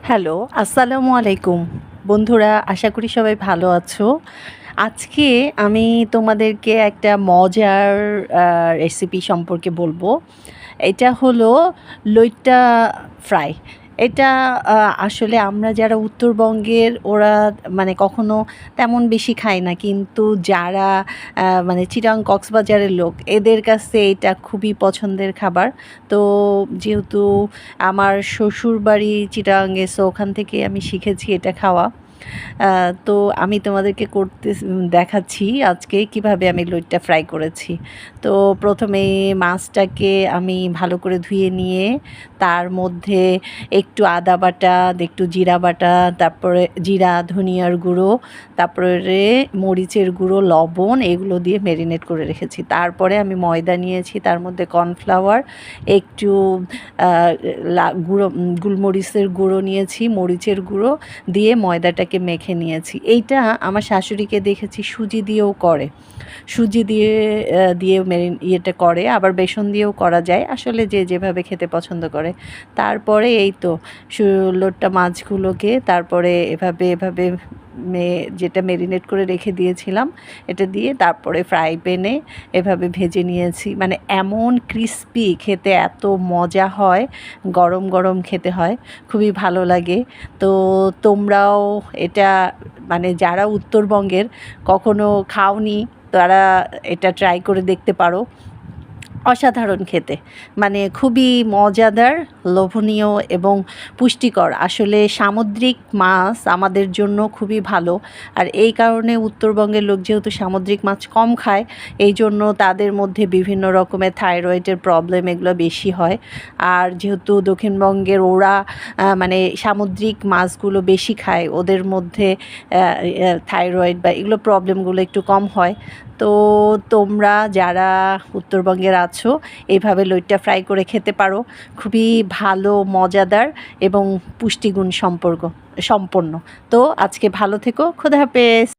Hello, আসসালামু আলাইকুম। বন্ধুরা, আশা করি সবাই ভালো আছো। আজকে আমি তোমাদেরকে একটা মজার রেসিপি সম্পর্কে বলবো। এটা হলো লইট্টা ফ্রাই। এটা আ আসলে আমরা যারা উত্তরবঙ্গের ওরা মানে কখনো তেমন বেশি খায় না। কিন্তু যারা মানে চিটাং কক্সবাজারের লোক এদের কাছে এটা খুবই পছন্দের খাবার। তো যেহেতু আমার শ্বশুরবাড়ি চিটাগাংয়ে, সো ওখান থেকে আমি শিখেছি এটা খাওয়া। তো আমি তোমাদেরকে দেখাচ্ছি আজকে কিভাবে আমি লইট্টা ফ্রাই করেছি। তো প্রথমে মাছটাকে আমি ভালো করে ধুয়ে নিয়ে তার মধ্যে একটু আদা বাটা, একটু জিরা বাটা, তারপরে জিরা, ধনিয়ার গুঁড়ো, তারপরে মরিচের গুঁড়ো, লবণ এগুলো দিয়ে ম্যারিনেট করে রেখেছি। তারপরে আমি ময়দা নিয়েছি, তার মধ্যে কর্নফ্লাওয়ার, একটু গোলমরিচের গুঁড়ো নিয়েছি, মরিচের গুঁড়ো দিয়ে ময়দাটাকে মেখে নিয়েছি। এইটা আমার শাশুড়িকে দেখেছি সুজি দিয়েও করে। সুজি দিয়ে ইয়েটা করে, আবার বেসন দিয়েও করা যায়, আসলে যে যেভাবে খেতে পছন্দ করে। তারপরে এই তো লোট্টা মাছগুলোকে তারপরে এভাবে যেটা ম্যারিনেট করে রেখে দিয়েছিলাম এটা দিয়ে তারপরে ফ্রাই প্যানে এভাবে ভেজে নিয়েছি। মানে এমন ক্রিস্পি, খেতে এত মজা হয়, গরম গরম খেতে হয়, খুবই ভালো লাগে। তো তোমরাও এটা মানে যারা উত্তরবঙ্গের কখনো খাওনি তারা এটা ট্রাই করে দেখতে পারো। অসাধারণ খেতে, মানে খুবই মজাদার, লোভনীয় এবং পুষ্টিকর। আসলে সামুদ্রিক মাছ আমাদের জন্য খুবই ভালো। আর এই কারণে উত্তরবঙ্গের লোক যেহেতু সামুদ্রিক মাছ কম খায়, এই জন্য তাদের মধ্যে বিভিন্ন রকমের থাইরয়েডের প্রবলেম এগুলো বেশি হয়। আর যেহেতু দক্ষিণবঙ্গের ওরা মানে সামুদ্রিক মাছগুলো বেশি খায়, ওদের মধ্যে থাইরয়েড বা এগুলো প্রবলেমগুলো একটু কম হয়। তো তোমরা যারা উত্তরবঙ্গের আছো এইভাবে লইট্টা ফ্রাই করে খেতে পারো, খুবই ভালো, মজাদার এবং পুষ্টিগুণ সম্পন্ন। তো আজকে ভালো থেকো, খোদা হাফেজ।